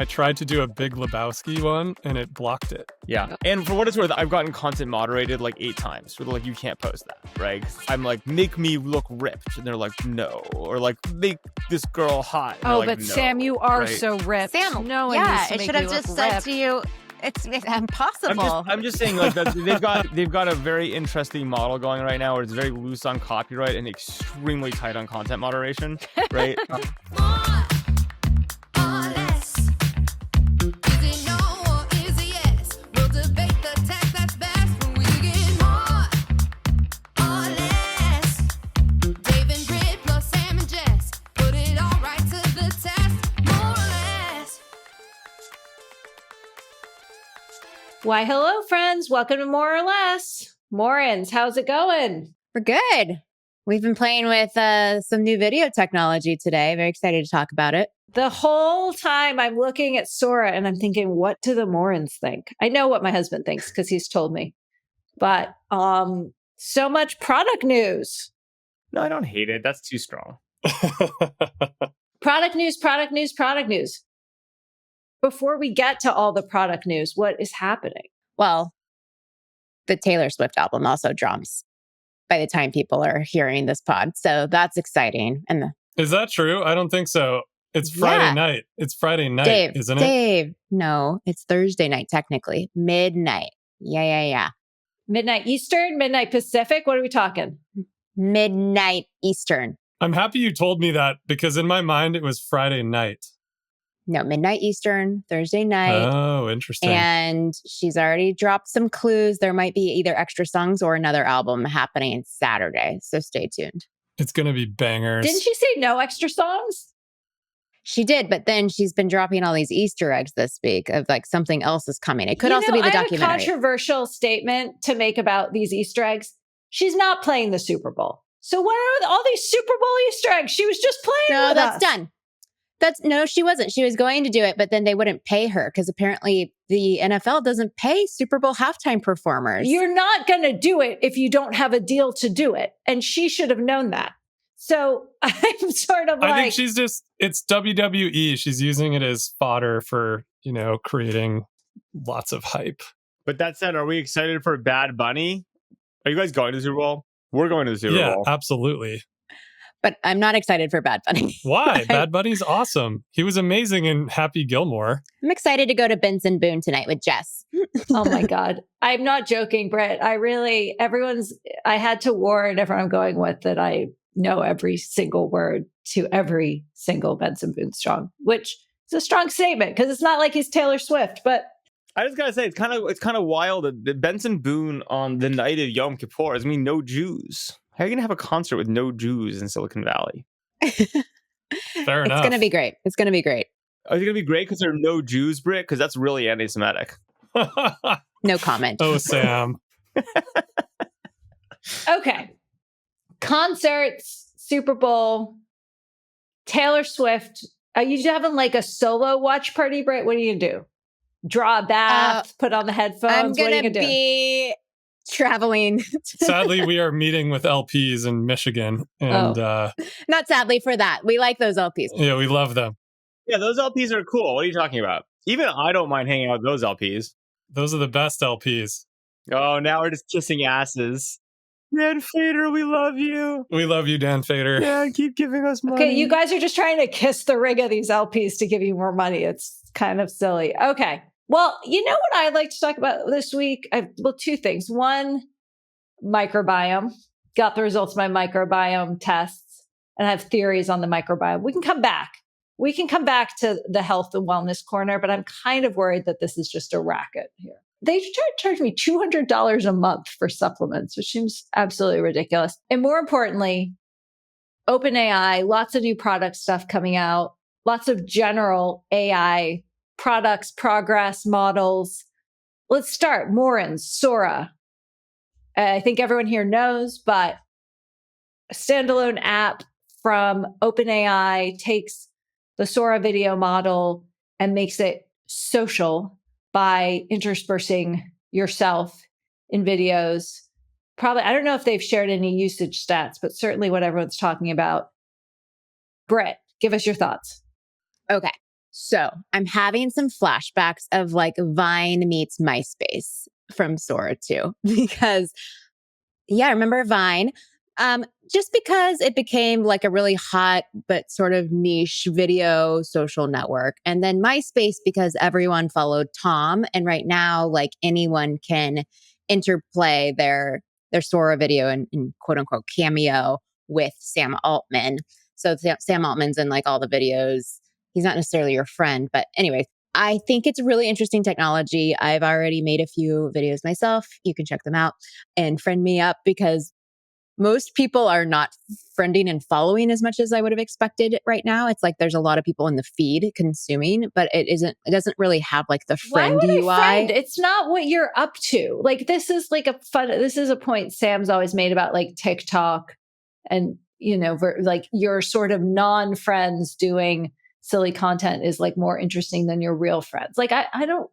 I tried to do a Big Lebowski one and it blocked it. Yeah. And for what it's worth, I've gotten content moderated like 8 times. Where they're like, you can't post that, right? I'm like, make me look ripped. And they're like, no. Or like, make this girl hot. And Oh, like, but no, Sam, you are right? so ripped. Sam, no one yeah, needs to it make should you have look just said ripped. to you, it's impossible. I'm just saying, like, that they've got a very interesting model going right now where it's very loose on copyright and extremely tight on content moderation, right? Why, hello, friends. Welcome to More or Less. Morans, how's it going? We're good. We've been playing with some new video technology today. Very excited to talk about it. The whole time I'm looking at Sora and I'm thinking, what do the Morans think? I know what my husband thinks because he's told me. But so much product news. No, I don't hate it. That's too strong. Product news, product news, product news. Before we get to all the product news, what is happening? Well, the Taylor Swift album also drops by the time people are hearing this pod. So that's exciting. And Is that true? I don't think so. It's Friday night. It's Friday night, Dave, isn't it? Dave, no, it's Thursday night, technically. Midnight. Yeah. Midnight Eastern, midnight Pacific. What are we talking? Midnight Eastern. I'm happy you told me that because in my mind, it was Friday night. No, midnight Eastern, Thursday night. Oh, interesting. And she's already dropped some clues. There might be either extra songs or another album happening Saturday. So stay tuned. It's going to be bangers. Didn't she say no extra songs? She did, but then she's been dropping all these Easter eggs this week of like something else is coming. It could also be the I have documentary. a controversial statement to make about these Easter eggs. She's not playing the Super Bowl. So what are all these Super Bowl Easter eggs? She was just playing with that's us. done. No, she wasn't. She was going to do it, but then they wouldn't pay her because apparently the NFL doesn't pay Super Bowl halftime performers. You're not going to do it if you don't have a deal to do it. And she should have known that. So I'm sort of I think it's WWE. She's using it as fodder for, creating lots of hype. But that said, are we excited for Bad Bunny? Are you guys going to the Super Bowl? We're going to the Super Bowl. Yeah, absolutely. But I'm not excited for Bad Bunny. Why? Bad Bunny's awesome. He was amazing in Happy Gilmore. I'm excited to go to Benson Boone tonight with Jess. Oh my God. I'm not joking, Britt. I had to warn everyone I'm going with that I know every single word to every single Benson Boone song, which is a strong statement because it's not like he's Taylor Swift, but I just gotta say, it's kind of wild that Benson Boone on the night of Yom Kippur is no Jews. How are you gonna have a concert with no Jews in Silicon Valley? Fair enough. It's gonna be great. It's gonna be great. Are it gonna be great because there are no Jews, Britt? Because that's really anti-Semitic. No comment. Oh, Sam. okay. Concerts, Super Bowl, Taylor Swift. Are you having like a solo watch party, Britt? What are you gonna do? Draw a bath, put on the headphones. I'm what are you gonna gonna be traveling. Sadly, we are meeting with LPs in Michigan. And not sadly for that. We like those LPs. Yeah, we love them. Yeah, those LPs are cool. What are you talking about? Even I don't mind hanging out with those LPs. Those are the best LPs. Oh, now we're just kissing asses. Dan Fader, we love you. We love you, Dan Fader. Yeah, keep giving us money. Okay, you guys are just trying to kiss the rig of these LPs to give you more money. It's kind of silly. Okay. Well, you know what I'd like to talk about this week? Two things. One, microbiome. Got the results of my microbiome tests and I have theories on the microbiome. We can come back. We can come back to the health and wellness corner, but I'm kind of worried that this is just a racket here. They charge me $200 a month for supplements, which seems absolutely ridiculous. And more importantly, OpenAI, lots of new product stuff coming out, lots of general AI products, progress, models. Let's start. Morans, Sora. I think everyone here knows, but a standalone app from OpenAI takes the Sora video model and makes it social by interspersing yourself in videos. Probably, I don't know if they've shared any usage stats, but certainly what everyone's talking about. Britt, give us your thoughts. Okay. So I'm having some flashbacks of like Vine meets MySpace from Sora too, because yeah, remember Vine? Just because it became like a really hot but sort of niche video social network. And then MySpace because everyone followed Tom. And right now, like anyone can interplay their Sora video in quote unquote cameo with Sam Altman. So Sam Altman's in like all the videos. He's not necessarily your friend, but anyway, I think it's really interesting technology. I've already made a few videos myself. You can check them out and friend me up because most people are not friending and following as much as I would have expected right now. It's like there's a lot of people in the feed consuming, but it doesn't really have like the friend Why would UI. I friend? It's not what you're up to. Like this is a point Sam's always made about like TikTok and, like your sort of non-friends doing silly content is like more interesting than your real friends. Like I don't,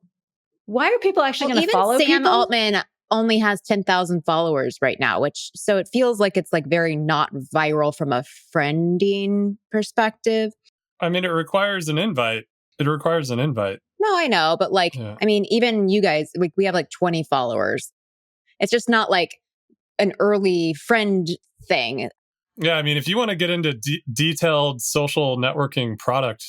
why are people actually going to follow even Sam people? Altman only has 10,000 followers right now, so it feels like it's like very not viral from a friending perspective. I mean, it requires an invite. No, I know, but like, Yeah. I mean, even you guys, we have like 20 followers. It's just not like an early friend thing. Yeah, I mean, if you want to get into detailed social networking product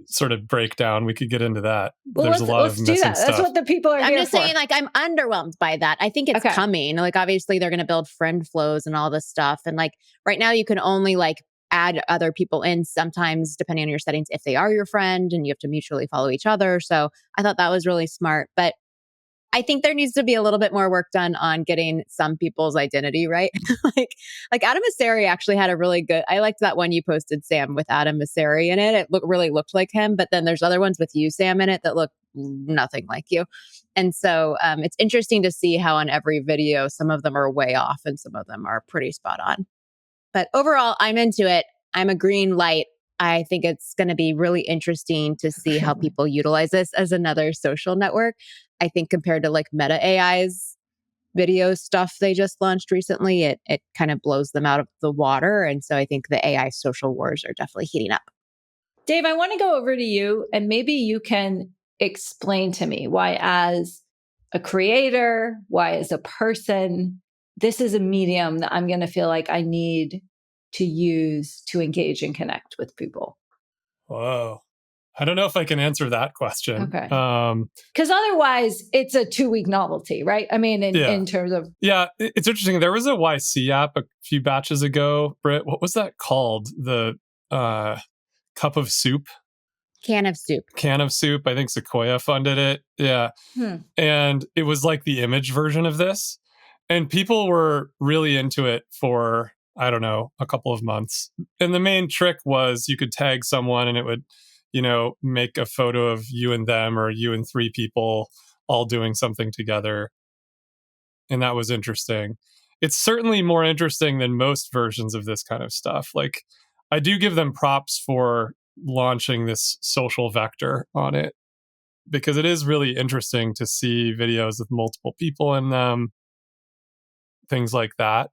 sort of breakdown, we could get into that. Well, There's a lot of let's do missing that. stuff. That's what the people are I'm here just for. saying, like, I'm underwhelmed by that. I think it's Okay. coming. Like, obviously, they're going to build friend flows and all this stuff. And like, right now, you can only like add other people in sometimes, depending on your settings, if they are your friend, and you have to mutually follow each other. So I thought that was really smart. But I think there needs to be a little bit more work done on getting some people's identity right. like Adam Mosseri actually had a really good. I liked that one you posted, Sam, with Adam Mosseri in it. It really looked like him, but then there's other ones with you, Sam, in it that look nothing like you. And so it's interesting to see how on every video some of them are way off and some of them are pretty spot on. But overall, I'm into it. I'm a green light. I think it's going to be really interesting to see how people utilize this as another social network. I think compared to like Meta AI's video stuff they just launched recently, it kind of blows them out of the water. And so I think the AI social wars are definitely heating up. Dave, I want to go over to you and maybe you can explain to me why as a creator, why as a person, this is a medium that I'm going to feel like I need to use to engage and connect with people. Whoa. I don't know if I can answer that question. Okay. Because otherwise, it's a 2-week novelty, right? I mean, in terms of... Yeah, it's interesting. There was a YC app a few batches ago, Britt. What was that called? The cup of soup? Can of soup. I think Sequoia funded it. Yeah. And it was like the image version of this. And people were really into it for, I don't know, a couple of months. And the main trick was you could tag someone and it would, make a photo of you and them or you and 3 people all doing something together. And that was interesting. It's certainly more interesting than most versions of this kind of stuff. Like, I do give them props for launching this social vector on it because it is really interesting to see videos with multiple people in them, things like that.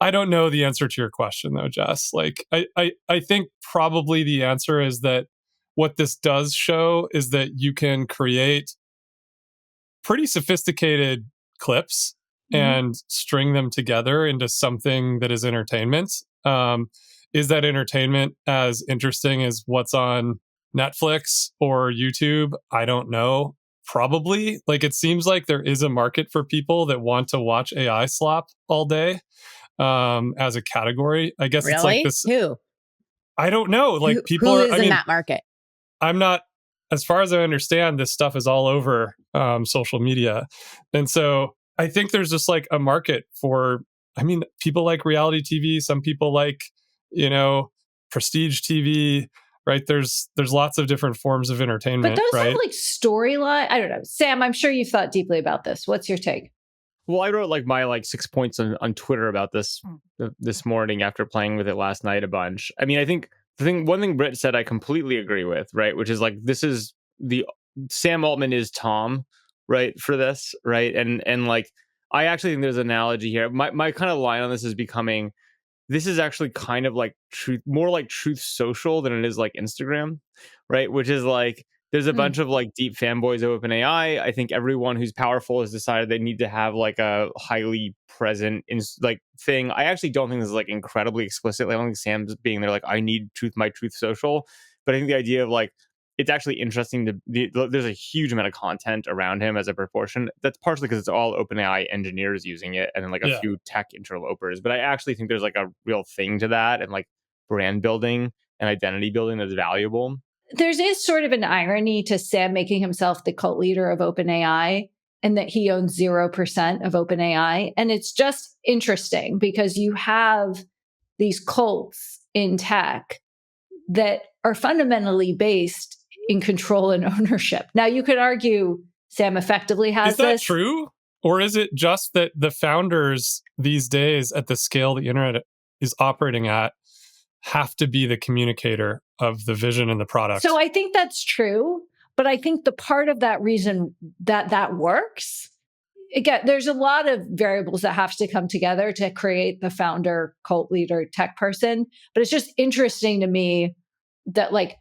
I don't know the answer to your question though, Jess. Like, I think probably the answer is that what this does show is that you can create pretty sophisticated clips and string them together into something that is entertainment. Is that entertainment as interesting as what's on Netflix or YouTube? I don't know. Probably. Like, it seems like there is a market for people that want to watch AI slop all day as a category. I guess it's like this. Who? I don't know. Like, people who are. is I mean, in that market? I'm not, as far as I understand, this stuff is all over social media. And so I think there's just like a market for, people like reality TV. Some people like, prestige TV, right? There's lots of different forms of entertainment. But those right? have like storyline. I don't know. Sam, I'm sure you've thought deeply about this. What's your take? Well, I wrote like my 6 points on Twitter about this morning after playing with it last night a bunch. I mean, I think one thing Britt said I completely agree with, right? Which is like, this is Sam Altman is Tom, right? For this, right? And like, I actually think there's an analogy here. My kind of line on this is becoming this is actually kind of like more like Truth Social than it is like Instagram, right? Which is like, there's a bunch of like deep fanboys of OpenAI. I think everyone who's powerful has decided they need to have like a highly present like thing. I actually don't think this is like incredibly explicit. I don't think Sam's being there like, I need my Truth Social. But I think the idea of like, it's actually interesting there's a huge amount of content around him as a proportion. That's partially because it's all OpenAI engineers using it and then like a few tech interlopers. But I actually think there's like a real thing to that and like brand building and identity building that's valuable. There is sort of an irony to Sam making himself the cult leader of OpenAI and that he owns 0% of OpenAI. And it's just interesting because you have these cults in tech that are fundamentally based in control and ownership. Now, you could argue Sam effectively has this. Is that true? Or is it just that the founders these days at the scale the internet is operating at have to be the communicator of the vision and the product? So I think that's true. But I think the part of that reason that works, again, there's a lot of variables that have to come together to create the founder, cult leader, tech person. But it's just interesting to me that like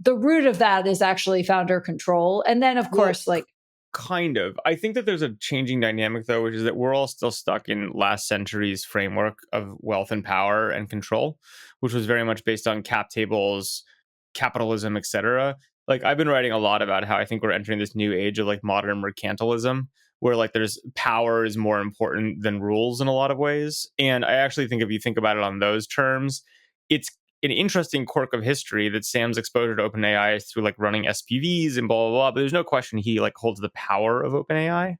the root of that is actually founder control. And then of course, like kind of. I think that there's a changing dynamic though, which is that we're all still stuck in last century's framework of wealth and power and control, which was very much based on cap tables, capitalism, etc. Like I've been writing a lot about how I think we're entering this new age of like modern mercantilism, where like there's power is more important than rules in a lot of ways. And I actually think if you think about it on those terms, it's an interesting quirk of history that Sam's exposure to OpenAI is through like running SPVs and blah, blah, blah. But there's no question he like holds the power of OpenAI.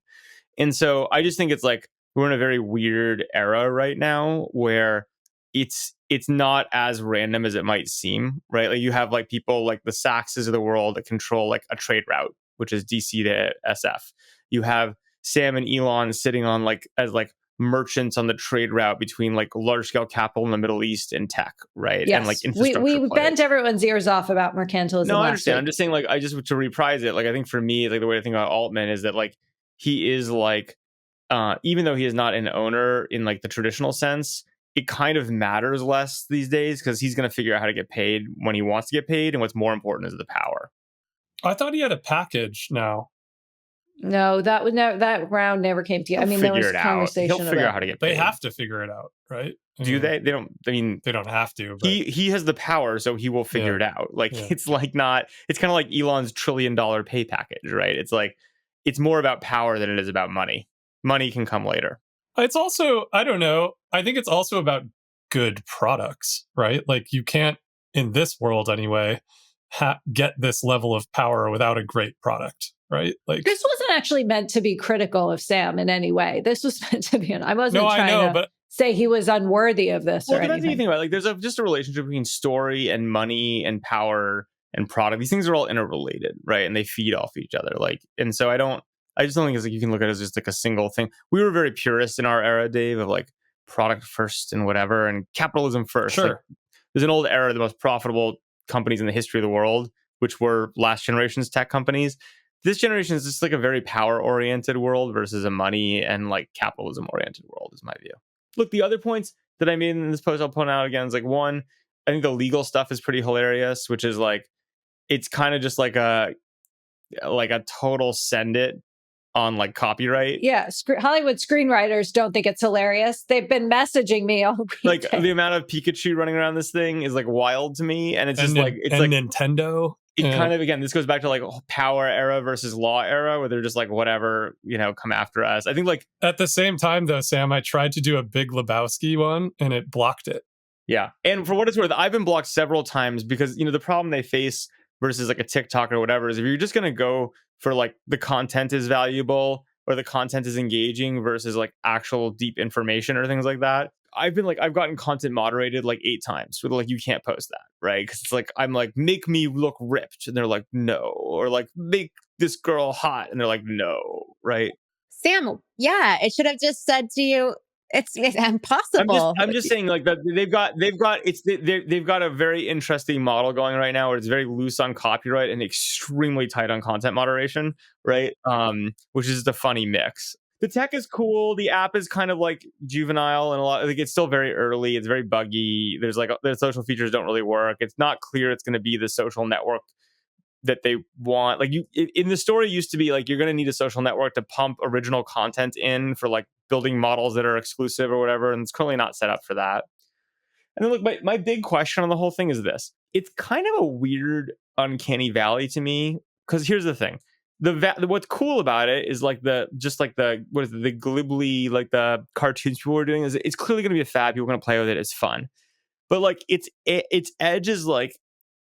And so I just think it's like we're in a very weird era right now where it's not as random as it might seem, right? Like you have like people like the Saxes of the world that control like a trade route, which is DC to SF. You have Sam and Elon sitting on like as like merchants on the trade route between like large scale capital in the Middle East and tech, right? Yes. And like infrastructure. We bent everyone's ears off about mercantilism. No, I understand. I'm just saying, like, I just to reprise it. Like, I think for me, like the way to think about Altman is that like he is like, even though he is not an owner in like the traditional sense, it kind of matters less these days because he's going to figure out how to get paid when he wants to get paid, and what's more important is the power. I thought he had a package now. No, that round never came together. I mean, there was conversation. He'll figure out how to get paid. They have to figure it out, right? Do they? They don't. I mean, they don't have to. But he has the power, so he will figure it out. Like it's like not. It's kind of like Elon's $1 trillion pay package, right? It's like it's more about power than it is about money. Money can come later. It's also, I don't know. I think it's also about good products, right? Like you can't, in this world anyway, get this level of power without a great product, right? Like this wasn't actually meant to be critical of Sam in any way. This was meant to be. I wasn't trying to say he was unworthy of this or anything. That's the thing about it. Like there's just a relationship between story and money and power and product. These things are all interrelated, right? And they feed off each other. Like, and so I just don't think it's like you can look at it as just like a single thing. We were very purist in our era, Dave, of like product first and whatever, and capitalism first. Sure. Like, there's an old era, the most profitable companies in the history of the world, which were last generation's tech companies. This generation is just like a very power-oriented world versus a money and like capitalism-oriented world, is my view. Look, the other points that I made in this post I'll point out again is like one, I think the legal stuff is pretty hilarious, which is like it's kind of just like a total send it on like copyright. Yeah, Hollywood screenwriters don't think it's hilarious. They've been messaging me all week. Like the amount of Pikachu running around this thing is like wild to me, and it's just like it's like Nintendo. It kind of, again, this goes back to like power era versus law era, where they're just like whatever, come after us. I think like at the same time though, Sam, I tried to do a Big Lebowski one and it blocked it. Yeah, and for what it's worth, I've been blocked several times because the problem they face versus like a TikTok or whatever is if you're just going to go for like the content is valuable or the content is engaging versus like actual deep information or things like that. I've gotten content moderated like 8 times. So like, you can't post that, right? Because it's like, I'm like, make me look ripped. And they're like, no. Or like, make this girl hot. And they're like, no, right? Sam, yeah, it should have just said to you, it's impossible. I'm just saying like that they've got a very interesting model going right now where it's very loose on copyright and extremely tight on content moderation, right? Which is just a funny mix. the tech is cool. The app is kind of like juvenile and a lot. Like it's still very early. It's very buggy. There's like the social features don't really work. It's not clear it's going to be the social network that they want. Like in the story used to be like you're going to need a social network to pump original content in for like building models that are exclusive or whatever. And it's currently not set up for that. And then look, my big question on the whole thing is this. It's kind of a weird, uncanny valley to me. Because here's the thing. What's cool about it is like the glibbly, like the cartoons people are doing is it's clearly going to be a fad. People are going to play with it. It's fun. But like its edge is like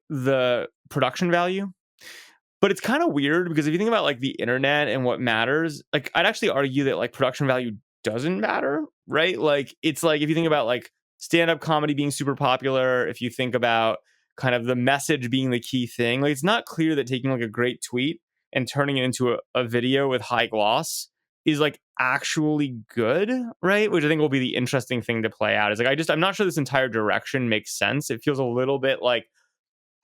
the production value. But it's kind of weird because if you think about like the internet and what matters, like I'd actually argue that like production value doesn't matter, right? Like it's like if you think about like stand-up comedy being super popular, if you think about kind of the message being the key thing, like it's not clear that taking like a great tweet and turning it into a video with high gloss is like actually good, right? Which I think will be the interesting thing to play out. Is like I'm not sure this entire direction makes sense. It feels a little bit like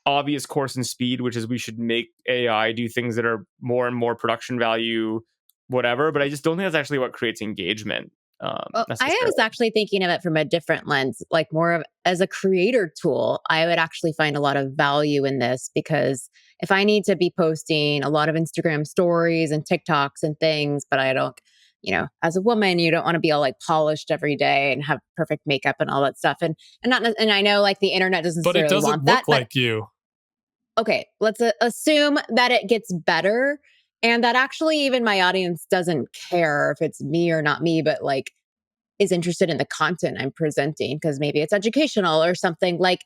obvious course and speed, which is we should make AI do things that are more and more production value, whatever. But I just don't think that's actually what creates engagement. Well, I was actually thinking of it from a different lens, like more of as a creator tool. I would actually find a lot of value in this because if I need to be posting a lot of Instagram stories and TikToks and things, but I don't, as a woman, you don't want to be all like polished every day and have perfect makeup and all that stuff. And I know like the internet doesn't But it necessarily doesn't want look that. like you. Okay, let's assume that it gets better. And that actually even my audience doesn't care if it's me or not me, but like is interested in the content I'm presenting because maybe it's educational or something. Like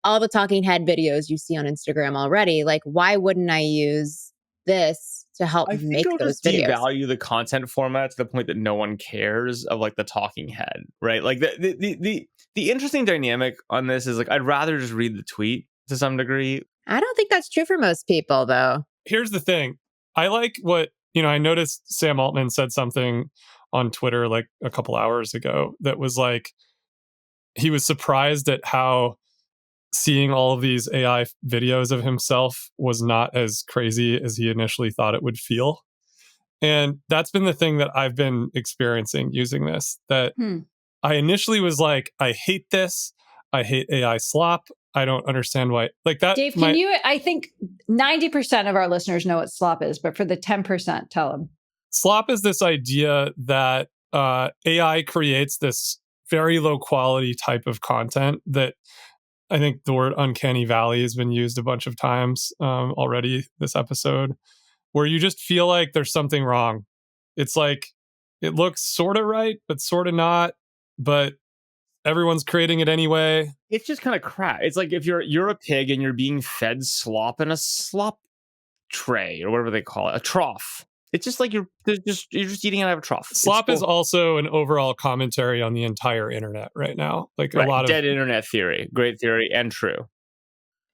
all the talking head videos you see on Instagram already. Like why wouldn't I use this to help make those videos? Devalue the content format to the point that no one cares of like the talking head, right? Like the interesting dynamic on this is like I'd rather just read the tweet to some degree. I don't think that's true for most people though. Here's the thing. I like what, I noticed Sam Altman said something on Twitter like a couple hours ago that was like, he was surprised at how seeing all of these AI videos of himself was not as crazy as he initially thought it would feel. And that's been the thing that I've been experiencing using this, that I initially was like, I hate this. I hate AI slop. I don't understand why. Like that. Dave, I think 90% of our listeners know what slop is, but for the 10%, tell them. Slop is this idea that AI creates this very low quality type of content that I think the word uncanny valley has been used a bunch of times already this episode, where you just feel like there's something wrong. It's like, it looks sort of right, but sort of not, but everyone's creating it anyway. It's just kind of crap. It's like if you're a pig and you're being fed slop in a slop tray or whatever they call it, a trough. It's just like you're just eating out of a trough. Slop is also an overall commentary on the entire internet right now. Like a lot of dead internet theory, great theory and true.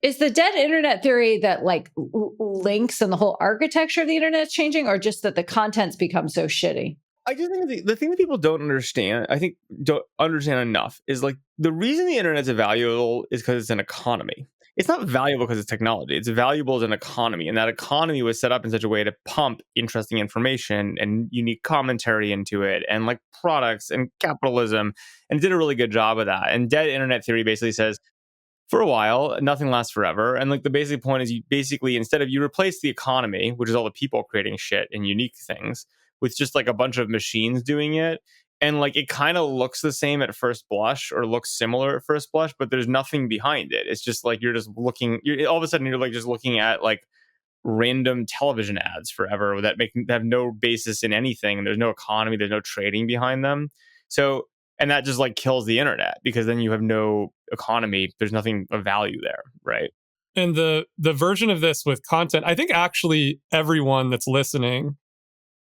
Is the dead internet theory that like links and the whole architecture of the internet is changing, or just that the content's become so shitty? I just think the thing that people don't understand enough is like the reason the internet's valuable is because it's an economy. It's not valuable because it's technology. It's valuable as an economy. And that economy was set up in such a way to pump interesting information and unique commentary into it and like products and capitalism, and did a really good job of that. And dead internet theory basically says, for a while, nothing lasts forever. And like the basic point is you replace the economy, which is all the people creating shit and unique things, with just like a bunch of machines doing it. And like it kind of looks the same at first blush or looks similar at first blush, but there's nothing behind it. It's just like all of a sudden you're like just looking at like random television ads forever that have no basis in anything. And there's no economy, there's no trading behind them. So, and that just like kills the internet because then you have no economy. There's nothing of value there, right? And the version of this with content, I think actually everyone that's listening,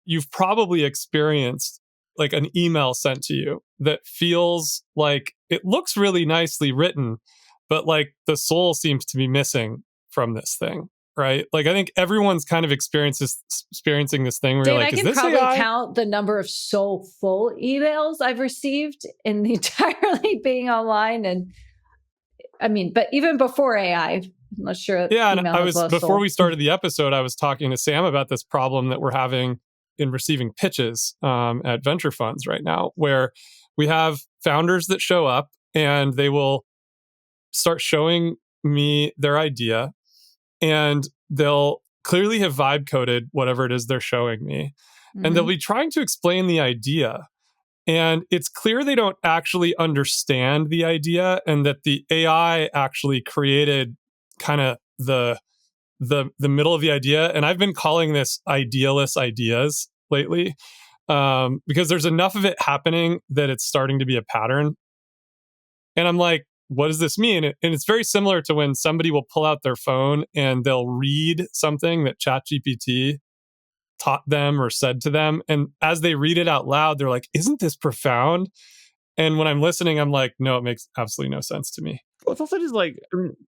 you've probably experienced like an email sent to you that feels like it looks really nicely written, but like the soul seems to be missing from this thing, right? Like I think everyone's kind of experiencing this thing where Dave, you're like, I is can this probably AI? count the number of soulful emails I've received in the entirely being online. And I mean, but even before AI, I'm not sure. Yeah, and before we started the episode, I was talking to Sam about this problem that we're having in receiving pitches at venture funds right now, where we have founders that show up and they will start showing me their idea, and they'll clearly have vibe coded whatever it is they're showing me. And they'll be trying to explain the idea. And it's clear they don't actually understand the idea, and that the AI actually created kind of the middle of the idea. And I've been calling this idealist ideas lately, because there's enough of it happening that it's starting to be a pattern. And I'm like, what does this mean? And it's very similar to when somebody will pull out their phone and they'll read something that ChatGPT taught them or said to them. And as they read it out loud, they're like, isn't this profound? And when I'm listening, I'm like, no, it makes absolutely no sense to me. Well, it's also just like,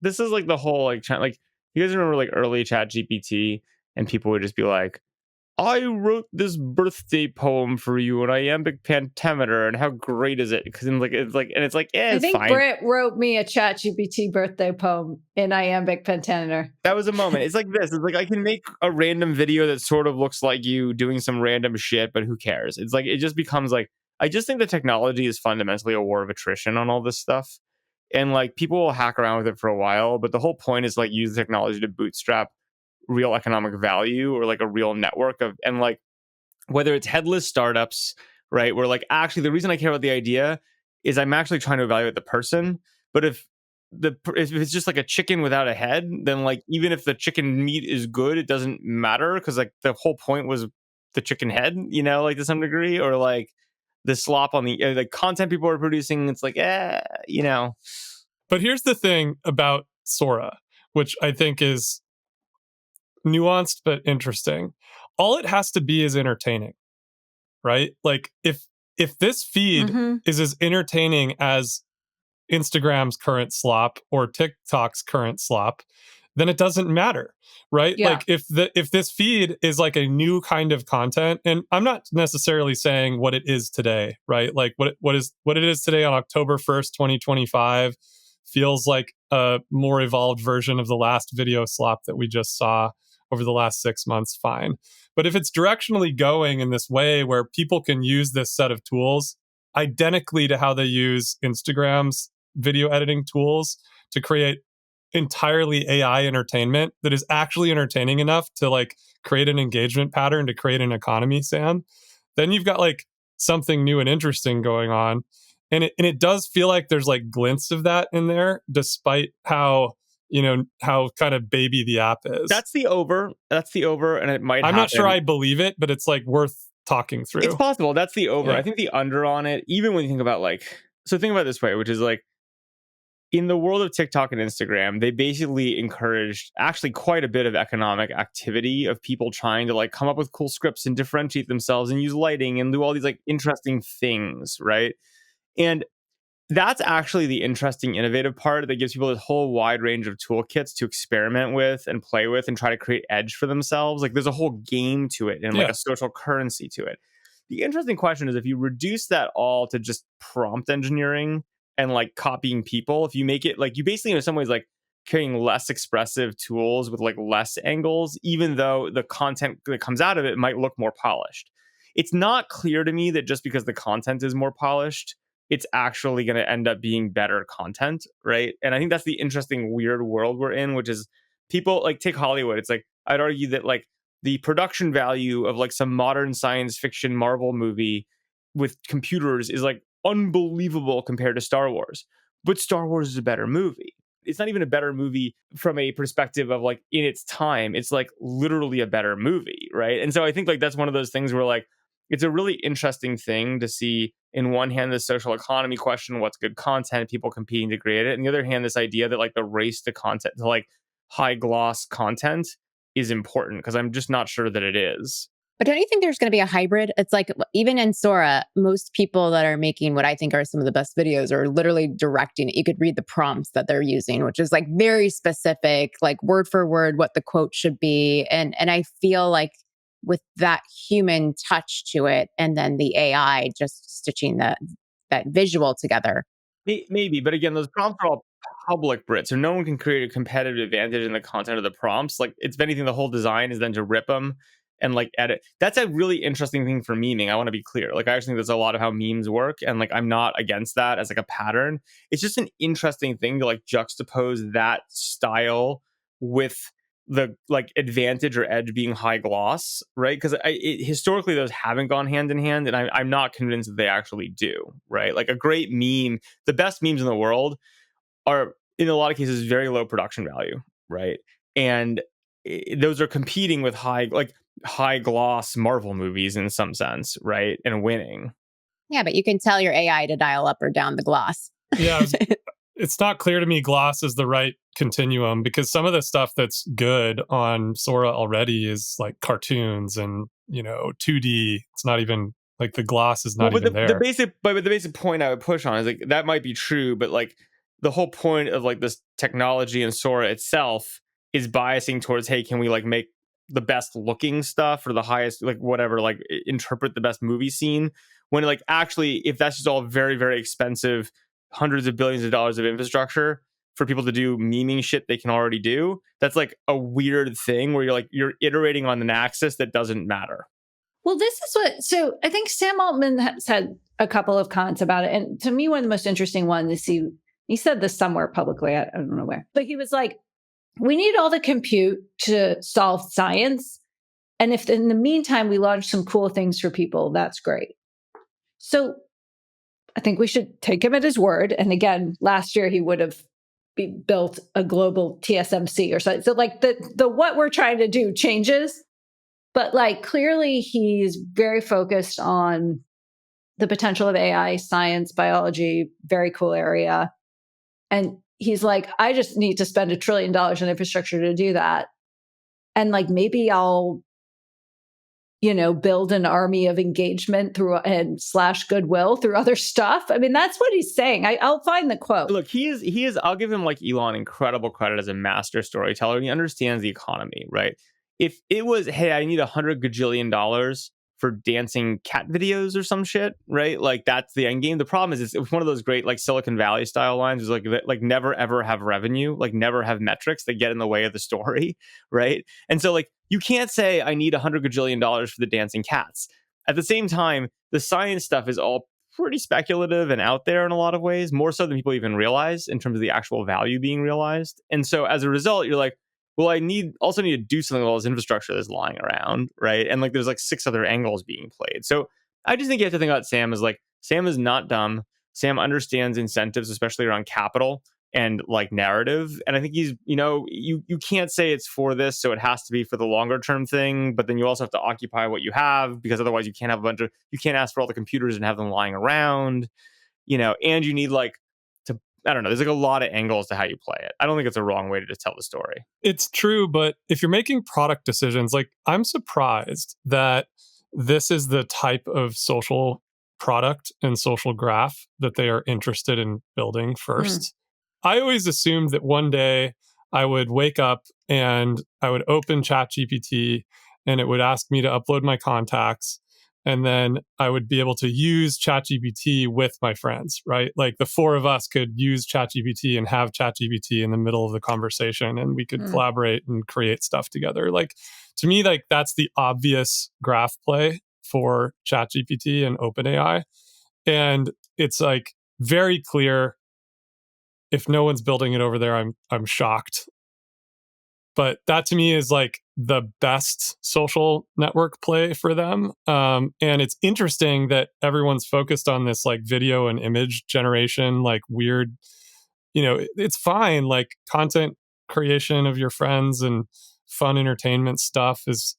this is like the whole like you guys remember like early ChatGPT, and people would just be like, I wrote this birthday poem for you in iambic pentameter, and how great is it? Because it's like, yeah, I it's think fine. Britt wrote me a ChatGPT birthday poem in iambic pentameter. That was a moment. It's like this. It's like I can make a random video that sort of looks like you doing some random shit, but who cares? It's like, it just becomes like, I just think the technology is fundamentally a war of attrition on all this stuff. And like people will hack around with it for a while, but the whole point is like use technology to bootstrap real economic value, or like a real network of, and like whether it's headless startups, right? Where like, actually the reason I care about the idea is I'm actually trying to evaluate the person. But if it's just like a chicken without a head, then like even if the chicken meat is good, it doesn't matter, because like the whole point was the chicken head, like to some degree, or like the slop on the content people are producing. It's like, But here's the thing about Sora, which I think is nuanced but interesting. All it has to be is entertaining, right? Like if this feed is as entertaining as Instagram's current slop or TikTok's current slop, then it doesn't matter, right? Yeah. Like if this feed is like a new kind of content, and I'm not necessarily saying what it is today, right? Like what it is today on October 1st, 2025 feels like a more evolved version of the last video slop that we just saw over the last 6 months, fine. But if it's directionally going in this way where people can use this set of tools identically to how they use Instagram's video editing tools to create entirely AI entertainment that is actually entertaining enough to like create an engagement pattern, to create an economy, Sam, then you've got like something new and interesting going on. And it does feel like there's like glints of that in there, despite how kind of baby the app is. That's the over, and it might I'm happen. not sure I believe it, but it's like worth talking through. It's possible. That's the over. Yeah. I think the under on it, even when you think about think about it this way, which is like, in the world of TikTok and Instagram, they basically encouraged actually quite a bit of economic activity of people trying to like come up with cool scripts and differentiate themselves and use lighting and do all these like interesting things, right? And that's actually the interesting, innovative part that gives people this whole wide range of toolkits to experiment with and play with and try to create edge for themselves. Like there's a whole game to it and like a social currency to it. The interesting question is if you reduce that all to just prompt engineering and like copying people, if you make it like you basically in some ways like creating less expressive tools with like less angles, even though the content that comes out of it might look more polished. It's not clear to me that just because the content is more polished, it's actually going to end up being better content, right? And I think that's the interesting, weird world we're in, which is people like take Hollywood. It's like, I'd argue that like the production value of like some modern science fiction Marvel movie with computers is like unbelievable compared to Star Wars. But Star Wars is a better movie. It's not even a better movie from a perspective of like in its time. It's like literally a better movie, right? And so I think like that's one of those things where like it's a really interesting thing to see. In one hand, the social economy question, what's good content, people competing to create it. And the other hand, this idea that like the race to content, to like high gloss content is important, because I'm just not sure that it is. But don't you think there's going to be a hybrid? It's like, even in Sora, most people that are making what I think are some of the best videos are literally directing it. You could read the prompts that they're using, which is like very specific, like word for word, what the quote should be. And I feel like with that human touch to it, and then the AI just stitching that visual together. Maybe, but again, those prompts are all public, Brit, so no one can create a competitive advantage in the content of the prompts. Like, it's, if anything, the whole design is then to rip them and like edit. That's a really interesting thing for memeing. I want to be clear. Like I actually think there's a lot of how memes work, and like I'm not against that as like a pattern. It's just an interesting thing to like juxtapose that style with the like advantage or edge being high gloss, right? Because historically those haven't gone hand in hand, and I'm not convinced that they actually do, right? Like a great meme, the best memes in the world are in a lot of cases very low production value, right? And those are competing with high gloss Marvel movies in some sense, right? And winning. Yeah, but you can tell your AI to dial up or down the gloss. Yeah, it's not clear to me gloss is the right continuum, because some of the stuff that's good on Sora already is like cartoons and 2D. It's not even like the gloss is not even there. The basic point I would push on is like that might be true, but like the whole point of like this technology and Sora itself is biasing towards, hey, can we like make the best looking stuff or the highest, like whatever, like interpret the best movie scene, when like actually if that's just all very, very expensive, hundreds of billions of dollars of infrastructure for people to do memeing shit they can already do, that's like a weird thing where you're iterating on an axis that doesn't matter. Well, so I think Sam Altman has had a couple of comments about it. And to me, one of the most interesting ones is he said this somewhere publicly, I don't know where, but he was like, we need all the compute to solve science. And if in the meantime, we launch some cool things for people, that's great. So I think we should take him at his word. And again, last year he would have built a global TSMC or something. So like the what we're trying to do changes, but like clearly he's very focused on the potential of AI, science, biology, very cool area. And he's like, I just need to spend $1 trillion in infrastructure to do that. And like, maybe I'll, build an army of engagement through and / goodwill through other stuff. I mean, that's what he's saying. I'll find the quote. Look, he is, I'll give him like Elon incredible credit as a master storyteller. And he understands the economy, right? If it was, hey, I need $100 gajillion for dancing cat videos or some shit, right? Like that's the end game. The problem is it's one of those great like Silicon Valley style lines is like never ever have revenue, like never have metrics that get in the way of the story, right? And so like you can't say I need $100 gajillion for the dancing cats. At the same time, the science stuff is all pretty speculative and out there in a lot of ways, more so than people even realize in terms of the actual value being realized. And so as a result, you're like, well, I also need to do something with all this infrastructure that's lying around, right? And like there's like 6 other angles being played. So I just think you have to think about Sam as like, Sam is not dumb. Sam understands incentives, especially around capital and like narrative. And I think he's, you can't say it's for this, so it has to be for the longer term thing. But then you also have to occupy what you have, because otherwise you can't have you can't ask for all the computers and have them lying around, and you need like, I don't know. There's like a lot of angles to how you play it. I don't think it's a wrong way to just tell the story. It's true, but if you're making product decisions, like I'm surprised that this is the type of social product and social graph that they are interested in building first. I always assumed that one day I would wake up and I would open ChatGPT and it would ask me to upload my contacts. And then I would be able to use ChatGPT with my friends, right? Like the 4 of us could use ChatGPT and have ChatGPT in the middle of the conversation, and we could collaborate and create stuff together. Like to me, like that's the obvious graph play for ChatGPT and OpenAI. And it's like very clear. If no one's building it over there, I'm shocked. But that to me is like the best social network play for them. And it's interesting that everyone's focused on this like video and image generation, like weird, it's fine. Like content creation of your friends and fun entertainment stuff is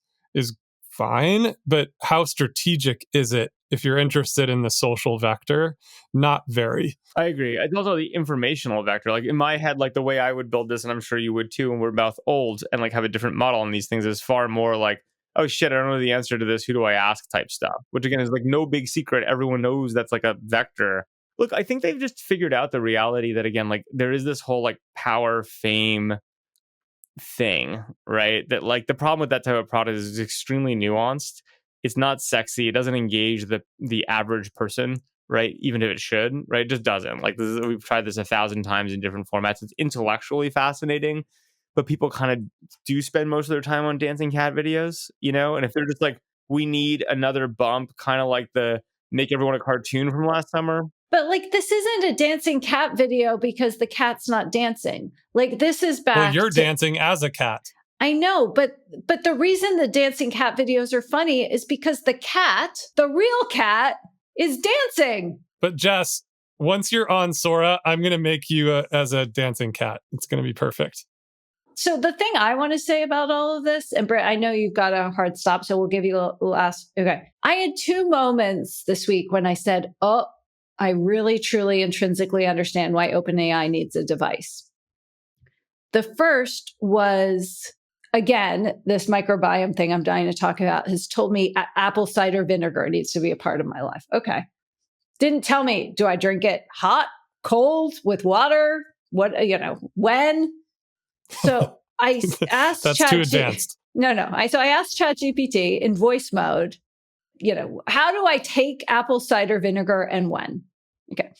fine. But how strategic is it if you're interested in the social vector? Not very. I agree. It's also the informational vector. Like in my head, like the way I would build this, and I'm sure you would too, and we're both old and like have a different model on these things, is far more like, oh shit, I don't know the answer to this. Who do I ask type stuff, which again is like no big secret. Everyone knows that's like a vector. Look, I think they've just figured out the reality that again, like there is this whole like power, fame thing, right? That like the problem with that type of product is it's extremely nuanced. It's not sexy. It doesn't engage the average person, right? Even if it should, right? It just doesn't. Like we've tried this 1,000 times in different formats. It's intellectually fascinating, but people kind of do spend most of their time on dancing cat videos, you know? And if they're just like, we need another bump, kind of like the make everyone a cartoon from last summer. But like, this isn't a dancing cat video because the cat's not dancing. Like, this is back. Well, you're dancing as a cat. I know, but the reason the dancing cat videos are funny is because the cat, the real cat, is dancing. But Jess, once you're on Sora, I'm going to make you as a dancing cat. It's going to be perfect. So the thing I want to say about all of this, and Britt, I know you've got a hard stop, so we'll give you a last. Okay. I had 2 moments this week when I said, oh, I really, truly, intrinsically understand why OpenAI needs a device. The first was, again, this microbiome thing I'm dying to talk about has told me apple cider vinegar needs to be a part of my life. Okay. Didn't tell me, do I drink it hot, cold, with water? What, when? So I asked That's too advanced. No. So I asked ChatGPT in voice mode, how do I take apple cider vinegar and when? Okay.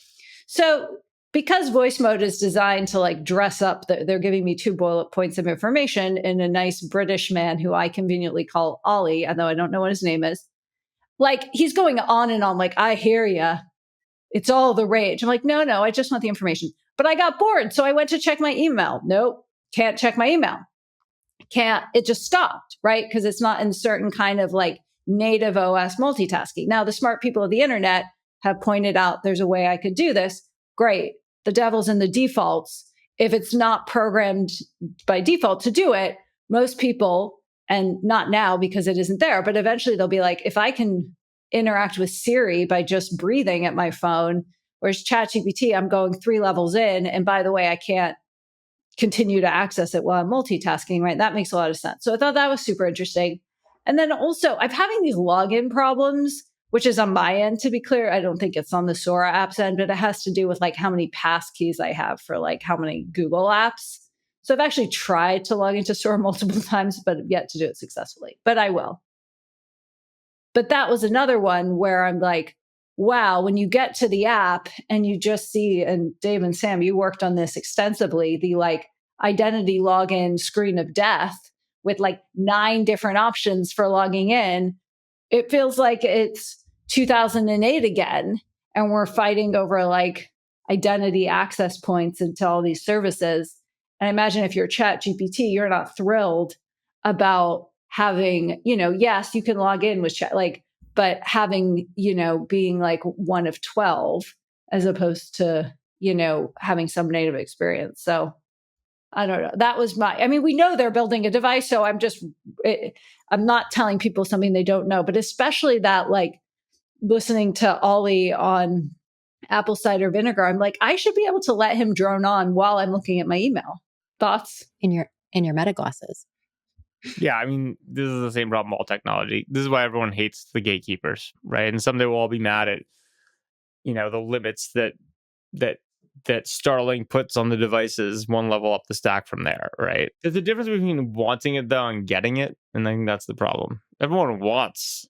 So because voice mode is designed to like dress up, they're giving me 2 bullet points of information in a nice British man who I conveniently call Ollie, although I don't know what his name is. Like, he's going on and on, like, I hear ya. It's all the rage. I'm like, no, I just want the information. But I got bored. So I went to check my email. Nope. Can't check my email. It just stopped, right? Because it's not in certain kind of like native OS multitasking. Now, the smart people of the internet have pointed out there's a way I could do this. Great. The devil's in the defaults. If it's not programmed by default to do it, most people, and not now because it isn't there, but eventually they'll be like, if I can interact with Siri by just breathing at my phone, whereas ChatGPT, I'm going 3 levels in. And by the way, I can't continue to access it while I'm multitasking, right? That makes a lot of sense. So I thought that was super interesting. And then also, I'm having these login problems, which is on my end, to be clear. I don't think it's on the Sora app's end, but it has to do with like how many passkeys I have for like how many Google apps. So I've actually tried to log into Sora multiple times, but yet to do it successfully. But I will. But that was another one where I'm like, wow, when you get to the app and you just see, and Dave and Sam, you worked on this extensively, the like identity login screen of death with like 9 different options for logging in. It feels like it's 2008 again. And we're fighting over like identity access points into all these services. And I imagine if you're ChatGPT, you're not thrilled about having, yes, you can log in with chat, like, but having, being like one of 12 as opposed to, having some native experience. So I don't know. That was we know they're building a device. So I'm not telling people something they don't know, but especially that, like, listening to Ollie on apple cider vinegar, I'm like, I should be able to let him drone on while I'm looking at my email. Thoughts? In your meta glasses. Yeah, this is the same problem with all technology. This is why everyone hates the gatekeepers, right? And someday we'll all be mad at, the limits that Starlink puts on the devices 1 level up the stack from there, right? There's a difference between wanting it though and getting it, and I think that's the problem. Everyone wants,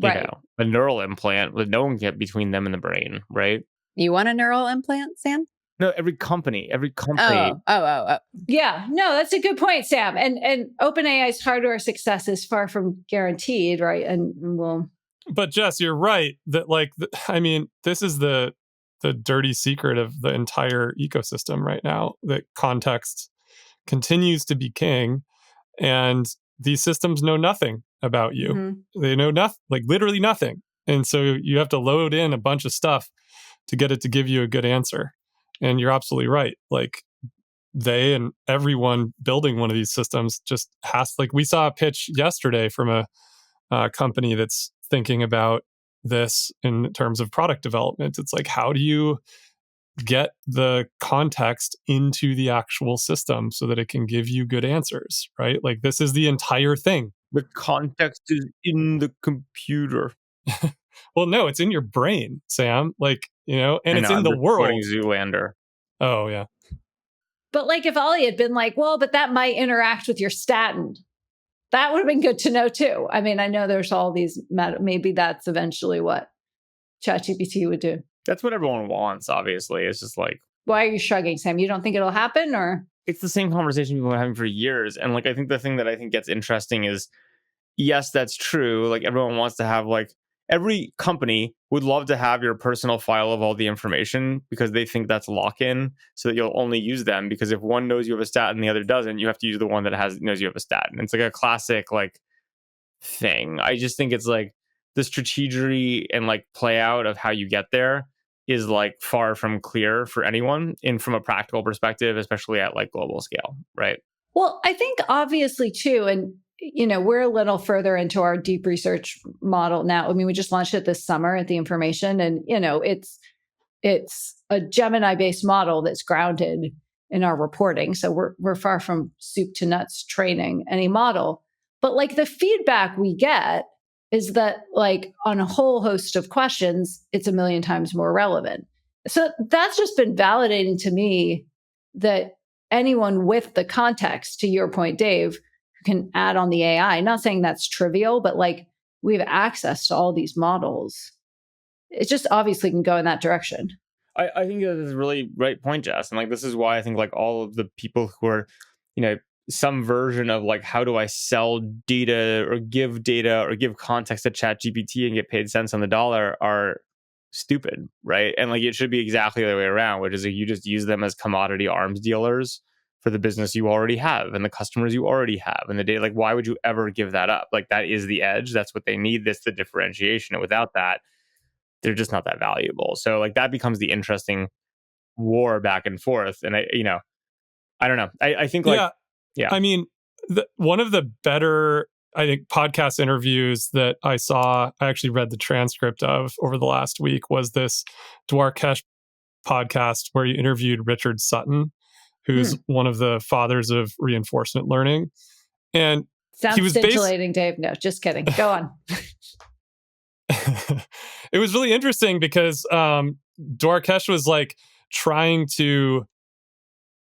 a neural implant, but no one can get between them and the brain, right? You want a neural implant, Sam? No, every company. Oh. Yeah, no, that's a good point, Sam. And OpenAI's hardware success is far from guaranteed, right? But Jess, you're right that this is the dirty secret of the entire ecosystem right now, that context continues to be king, and these systems know nothing about you. Mm-hmm. They know nothing, like literally nothing. And so you have to load in a bunch of stuff to get it to give you a good answer. And you're absolutely right. Like, they and everyone building one of these systems just has, like, we saw a pitch yesterday from a company that's thinking about this in terms of product development. It's like, how do you get the context into the actual system so that it can give you good answers, right? Like, this is the entire thing. The context is in the computer. Well, no, it's in your brain, Sam. Like, and it's in the world. Zoolander. Oh, yeah. But like, if Ollie had been like, well, but that might interact with your statin, that would have been good to know too. I know there's all these, maybe that's eventually what ChatGPT would do. That's what everyone wants, obviously. It's just like, why are you shrugging, Sam? You don't think it'll happen, or? it's the same conversation people have been having for years. And like, I think the thing that I think gets interesting is, yes, that's true. Like everyone wants to have like, every company would love to have your personal file of all the information because they think that's lock-in, so that you'll only use them. Because if one knows you have a stat and the other doesn't, you have to use the one that knows you have a stat. And it's like a classic like thing. I just think it's like the strategy and like play out of how you get there is like far from clear for anyone in from a practical perspective, especially at like global scale, right? Well, I think obviously too, and we're a little further into our deep research model now. I mean, we just launched it this summer at the Information, and it's a Gemini-based model that's grounded in our reporting. So we're far from soup to nuts training any model. But like the feedback we get is that like on a whole host of questions, it's a million times more relevant. So that's just been validating to me that anyone with the context, to your point, Dave, who can add on the AI, not saying that's trivial, but like we have access to all these models. It just obviously can go in that direction. I think that is a really right point, Jess. And like, this is why I think like all of the people who are, some version of like, how do I sell data or give context to ChatGPT and get paid cents on the dollar are stupid, right? And like, it should be exactly the other way around, which is like you just use them as commodity arms dealers for the business you already have and the customers you already have and the data. Like, why would you ever give that up? Like, that is the edge. That's what they need. That's the differentiation. And without that, they're just not that valuable. So like that becomes the interesting war back and forth. And I don't know. I think like, yeah. I mean, one of the better, I think, podcast interviews that I saw, I actually read the transcript of over the last week, was this Dwarkesh podcast where he interviewed Richard Sutton, who's one of the fathers of reinforcement learning. And sounds he was scintillating, Dave. No, just kidding. Go on. It was really interesting because Dwarkesh was like trying to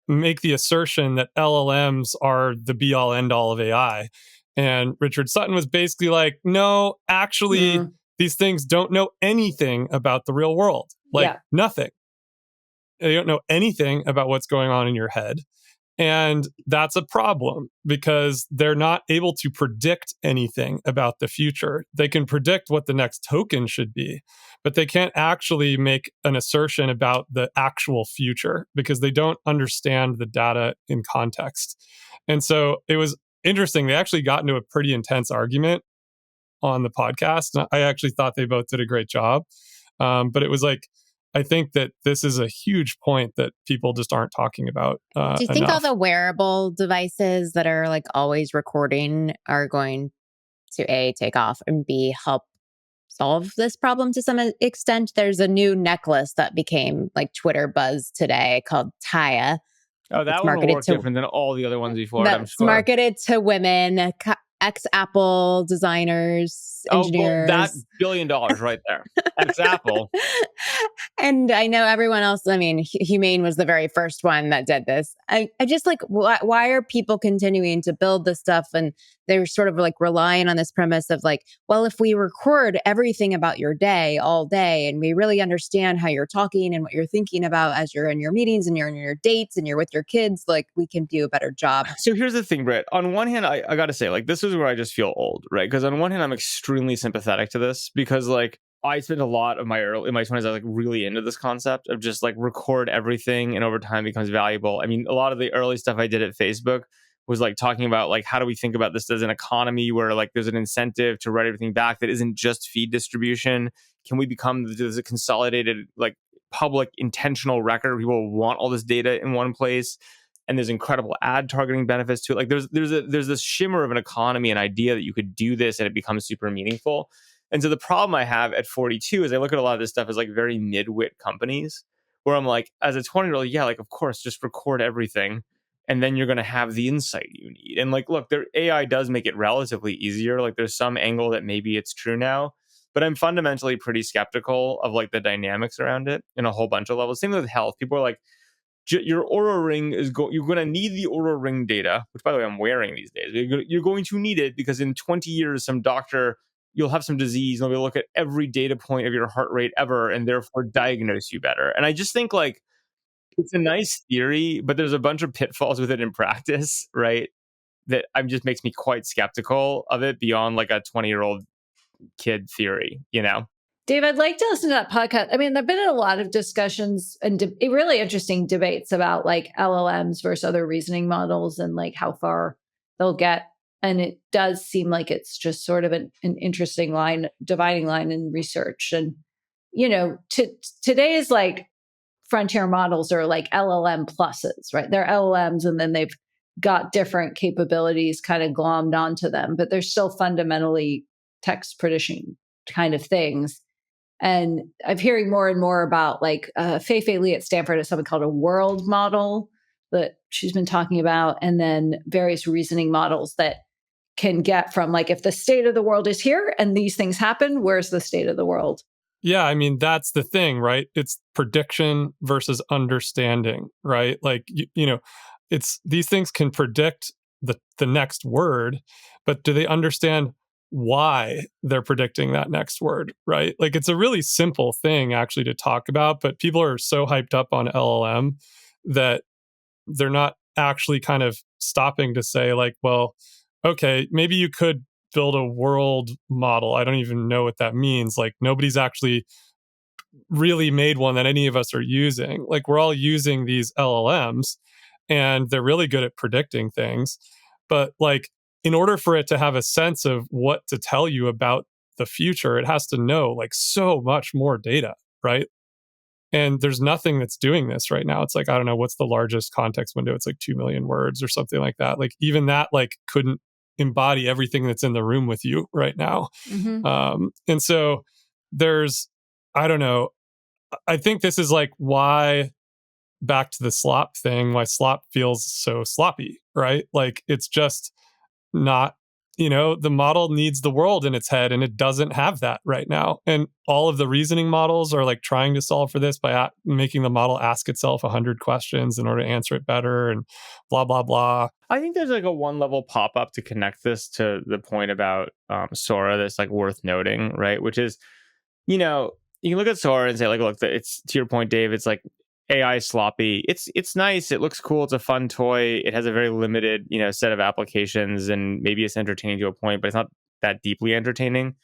make the assertion that LLMs are the be all end all of AI. And Richard Sutton was basically like, no, actually, these things don't know anything about the real world. Like nothing. They don't know anything about what's going on in your head. And that's a problem because they're not able to predict anything about the future. They can predict what the next token should be, but they can't actually make an assertion about the actual future because they don't understand the data in context. And so it was interesting. They actually got into a pretty intense argument on the podcast. And I actually thought they both did a great job. But it was like, I think that this is a huge point that people just aren't talking about. Do you think enough. all the wearable devices that are like always recording are going to A, take off, and B, help solve this problem to some extent? There's a new necklace that became like Twitter buzz today called Taya. Oh, that one will work different than all the other ones before. That's marketed to women, ex-Apple designers, engineers. That $1 billion right there. Ex-Apple. And I know everyone else, I mean, Humane was the very first one that did this. I just like, why are people continuing to build this stuff? And they're sort of like relying on this premise of like, well, if we record everything about your day all day and we really understand how you're talking and what you're thinking about as you're in your meetings and you're in your dates and you're with your kids, like we can do a better job. So here's the thing, Britt. On one hand, I got to say, like, this is where I just feel old, right? Because on one hand, I'm extremely sympathetic to this because like, I spent a lot of in my 20s, I was like really into this concept of just like record everything and over time becomes valuable. I mean, a lot of the early stuff I did at Facebook was like talking about like, how do we think about this as an economy where like there's an incentive to write everything back that isn't just feed distribution? Can we become the consolidated, like public intentional record? People want all this data in one place. And there's incredible ad targeting benefits to it. Like there's this shimmer of an economy, an idea that you could do this and it becomes super meaningful. And so the problem I have at 42 is I look at a lot of this stuff as like very mid-wit companies where I'm like, as a 20-year-old, yeah, like, of course, just record everything. And then you're going to have the insight you need. And like, look, their AI does make it relatively easier. Like there's some angle that maybe it's true now, but I'm fundamentally pretty skeptical of like the dynamics around it in a whole bunch of levels. Same with health. People are like, your Oura Ring you're going to need the Oura Ring data, which by the way, I'm wearing these days. You're going to need it because in 20 years, some doctor, you'll have some disease and they'll look at every data point of your heart rate ever and therefore diagnose you better. And I just think like, it's a nice theory, but there's a bunch of pitfalls with it in practice, right? That just makes me quite skeptical of it beyond like a 20-year-old kid theory, you know? Dave, I'd like to listen to that podcast. I mean, there've been a lot of discussions and really interesting debates about like LLMs versus other reasoning models and like how far they'll get. And it does seem like it's just sort of an interesting dividing line in research. And, you know, today's like frontier models are like LLM pluses, right? They're LLMs and then they've got different capabilities kind of glommed onto them, but they're still fundamentally text prediction kind of things. And I'm hearing more and more about like Fei Li at Stanford has something called a world model that she's been talking about, and then various reasoning models that can get from like, if the state of the world is here and these things happen, where's the state of the world? Yeah, I mean, that's the thing, right? It's prediction versus understanding, right? Like, you know, it's these things can predict the next word, but do they understand why they're predicting that next word, right? Like, it's a really simple thing actually to talk about, but people are so hyped up on LLM that they're not actually kind of stopping to say like, well, okay, maybe you could build a world model. I don't even know what that means. Like, nobody's actually really made one that any of us are using. Like, we're all using these LLMs and they're really good at predicting things. But like, in order for it to have a sense of what to tell you about the future, it has to know like so much more data, right? And there's nothing that's doing this right now. It's like, I don't know, what's the largest context window? It's like 2 million words or something like that. Like, even that like couldn't embody everything that's in the room with you right now. And so there's, I don't know, I think this is like why, back to the slop thing, why slop feels so sloppy, right? Like, it's just not, you know, the model needs the world in its head and it doesn't have that right now. And all of the reasoning models are like trying to solve for this by making the model ask itself 100 questions in order to answer it better and blah, blah, blah. I think there's like a one level pop up to connect this to the point about Sora that's like worth noting, right? Which is, you know, you can look at Sora and say like, look, it's to your point, Dave. It's like AI sloppy. It's nice. It looks cool. It's a fun toy. It has a very limited, you know, set of applications, and maybe it's entertaining to a point, but it's not that deeply entertaining.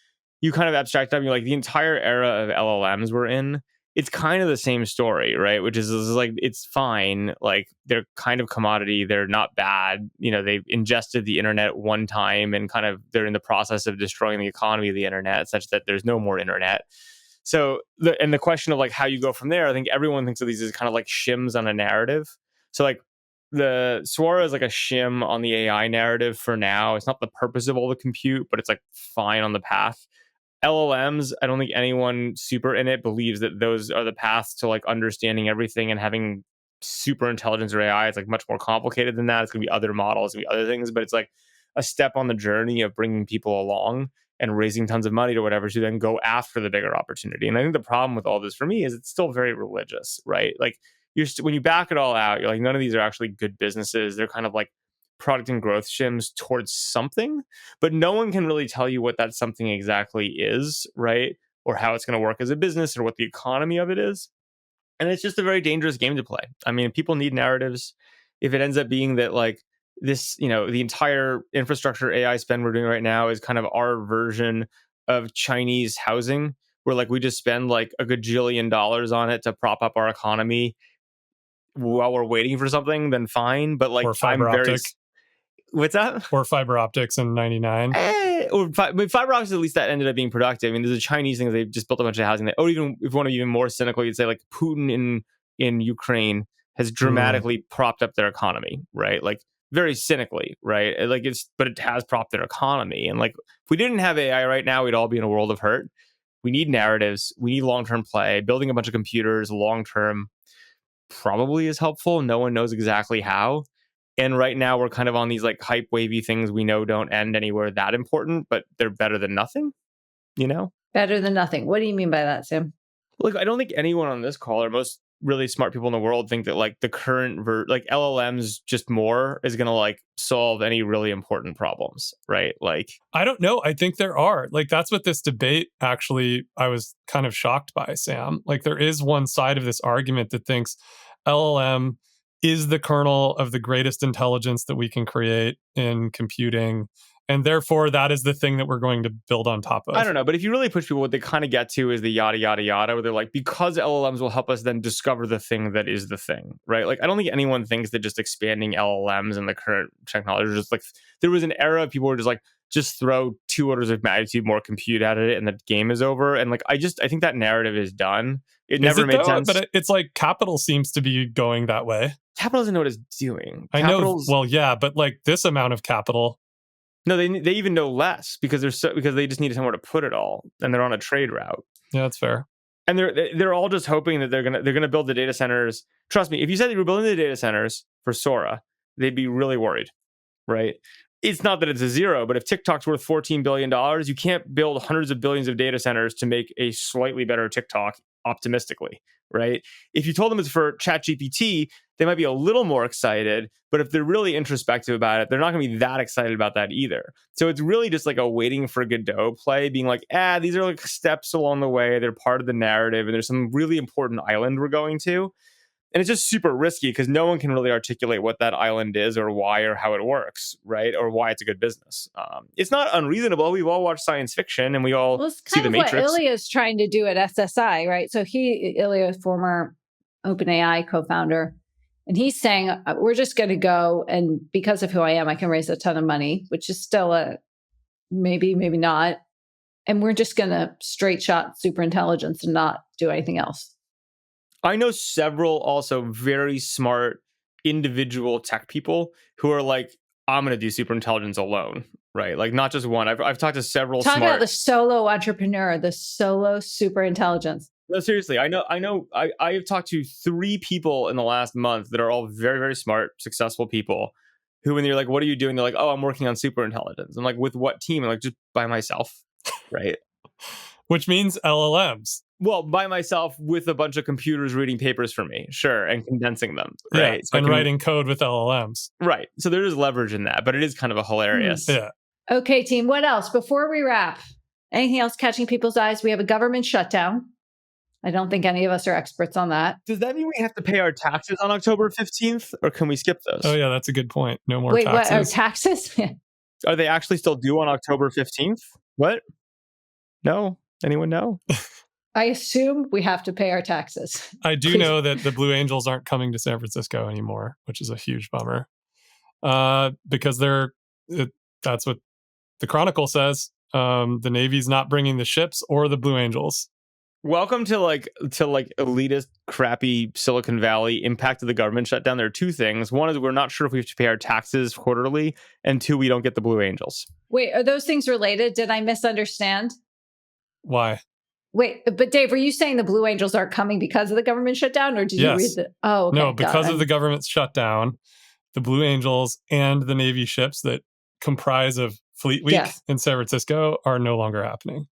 You kind of abstract up. You're like, the entire era of LLMs we're in, it's kind of the same story, right? Which is like, it's fine. Like, they're kind of commodity. They're not bad. You know, they've ingested the internet one time and kind of they're in the process of destroying the economy of the internet such that there's no more internet. So, the question of like how you go from there, I think everyone thinks of these as kind of like shims on a narrative. So like the Sora is like a shim on the AI narrative for now. It's not the purpose of all the compute, but it's like fine on the path. LLMs, I don't think anyone super in it believes that those are the paths to like understanding everything and having super intelligence or AI. It's like much more complicated than that. It's going to be other models, and be other things, but it's like a step on the journey of bringing people along and raising tons of money or whatever to then go after the bigger opportunity. And I think the problem with all this for me is it's still very religious, right? Like, when you back it all out, you're like, none of these are actually good businesses. They're kind of like product and growth shims towards something, but no one can really tell you what that something exactly is, right? Or how it's going to work as a business or what the economy of it is. And it's just a very dangerous game to play. I mean, people need narratives. If it ends up being that like this, you know, the entire infrastructure AI spend we're doing right now is kind of our version of Chinese housing, where like we just spend like a gajillion dollars on it to prop up our economy while we're waiting for something, then fine. But like, Or fiber optic. What's that? Or fiber optics in 99. Fiber optics, at least that ended up being productive. I mean, there's a Chinese thing. They've just built a bunch of housing. Even if you want to be even more cynical, you'd say like Putin in Ukraine has dramatically propped up their economy, right? Like, very cynically, right? Like, but it has propped their economy. And like, if we didn't have AI right now, we'd all be in a world of hurt. We need narratives. We need long-term play. Building a bunch of computers long-term probably is helpful. No one knows exactly how. And right now we're kind of on these like hype wavy things we know don't end anywhere that important, but they're better than nothing, you know? Better than nothing. What do you mean by that, Sam? Look, I don't think anyone on this call or most really smart people in the world think that like the current like LLMs just more is going to like solve any really important problems, right? Like, I don't know. I think there are. Like, that's what this debate actually, I was kind of shocked by, Sam. Like, there is one side of this argument that thinks LLM is the kernel of the greatest intelligence that we can create in computing. And therefore, that is the thing that we're going to build on top of. I don't know, but if you really push people, what they kind of get to is the yada, yada, yada, where they're like, because LLMs will help us then discover the thing that is the thing, right? Like, I don't think anyone thinks that just expanding LLMs and the current technology is just like, there was an era of people were just like, just throw 2 orders of magnitude more compute at it and the game is over. And like, I think that narrative is done. It never made sense. But it's like capital seems to be going that way. Capital doesn't know what it's doing. I know. Well, yeah, but like this amount of capital. No, they even know less because they just need somewhere to put it all, and they're on a trade route. Yeah, that's fair. And they're all just hoping that they're gonna build the data centers. Trust me, if you said you were building the data centers for Sora, they'd be really worried, right? It's not that it's a zero, but if TikTok's worth $14 billion, you can't build hundreds of billions of data centers to make a slightly better TikTok optimistically, right? If you told them it's for ChatGPT, they might be a little more excited, but if they're really introspective about it, they're not going to be that excited about that either. So it's really just like a waiting for Godot play, being like, these are like steps along the way. They're part of the narrative, and there's some really important island we're going to. And it's just super risky because no one can really articulate what that island is or why or how it works, right? Or why it's a good business. It's not unreasonable. We've all watched science fiction and we all see The Matrix. What Ilya's trying to do at SSI, right? So Ilya, former OpenAI co-founder, and he's saying, we're just going to go, and because of who I am, I can raise a ton of money, which is still a maybe not. And we're just going to straight shot super intelligence and not do anything else. I know several also very smart individual tech people who are like, I'm going to do super intelligence alone, right? Like not just one. I've talked to several Talk about the solo entrepreneur, the solo super intelligence. No, seriously. I have talked to 3 people in the last month that are all very, very smart, successful people who, when you're like, what are you doing? They're like, oh, I'm working on super intelligence. I'm like, with what team? I'm like, just by myself, right? Which means LLMs. Well, by myself with a bunch of computers reading papers for me, sure, and condensing them, right? Yeah, so and writing code with LLMs. Right. So there is leverage in that, but it is kind of a hilarious. Yeah. Okay, team, what else? Before we wrap, anything else catching people's eyes? We have a government shutdown. I don't think any of us are experts on that. Does that mean we have to pay our taxes on October 15th, or can we skip those? Oh, yeah, that's a good point. No more taxes. Wait, what? Are taxes? Are they actually still due on October 15th? What? No? Anyone know? I assume we have to pay our taxes. I do know that the Blue Angels aren't coming to San Francisco anymore, which is a huge bummer. Because that's what the Chronicle says. The Navy's not bringing the ships or the Blue Angels. Welcome to elitist, crappy Silicon Valley impact of the government shutdown. There are 2 things. One is we're not sure if we have to pay our taxes quarterly, and 2, we don't get the Blue Angels. Wait, are those things related? Did I misunderstand? Why? Wait, but Dave, were you saying the Blue Angels aren't coming because of the government shutdown, or did you read the? Oh, okay, no, because of the government shutdown, the Blue Angels and the Navy ships that comprise of Fleet Week in San Francisco are no longer happening.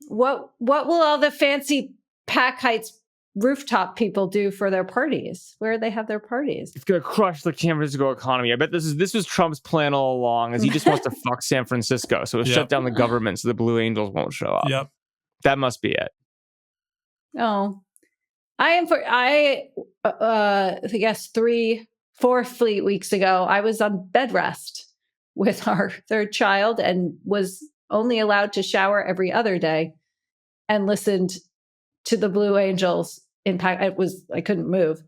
What will all the fancy Pack Heights rooftop people do for their parties? Where do they have their parties? It's going to crush the San Francisco economy. I bet this was Trump's plan all along, as he just wants to fuck San Francisco. So he'll shut down the government so the Blue Angels won't show up. Yep. That must be it. Oh, I guess 3-4 Fleet Weeks ago, I was on bed rest with our 3rd child and was only allowed to shower every other day and listened to the Blue Angels impact. I couldn't move.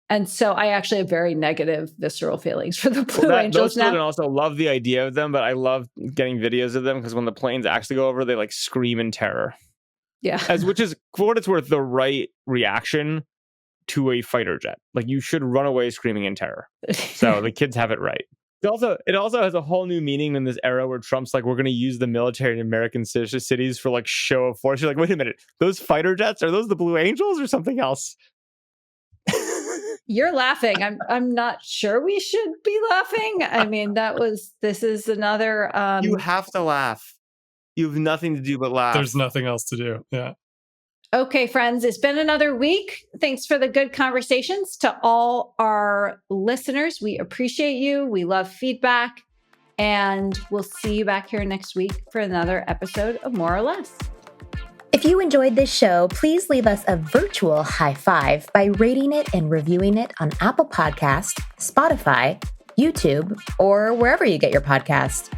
And so I actually have very negative visceral feelings for the Blue Angels those now. Children also love the idea of them, but I love getting videos of them because when the planes actually go over, they like scream in terror. Yeah. Which is, for what it's worth, the right reaction to a fighter jet. Like you should run away screaming in terror. So the kids have it right. It also has a whole new meaning in this era where Trump's like, we're going to use the military in American cities for like show of force. You're like, wait a minute, those fighter jets, are those the Blue Angels or something else? You're laughing. I'm not sure we should be laughing. I mean, this is another. You have to laugh. You have nothing to do but laugh. There's nothing else to do. Yeah. Okay, friends, it's been another week. Thanks for the good conversations to all our listeners. We appreciate you. We love feedback. And we'll see you back here next week for another episode of More or Less. If If you enjoyed this show, please leave us a virtual high five by rating it and reviewing it on Apple Podcasts, Spotify, YouTube, or wherever you get your podcasts.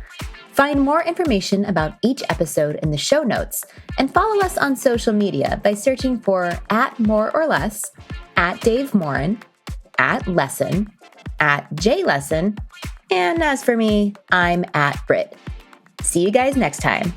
Find more information about each episode in the show notes and follow us on social media by searching for @MoreOrLess, @DaveMorin, @Lesson, @JLesson, and as for me, I'm @Brit. See you guys next time.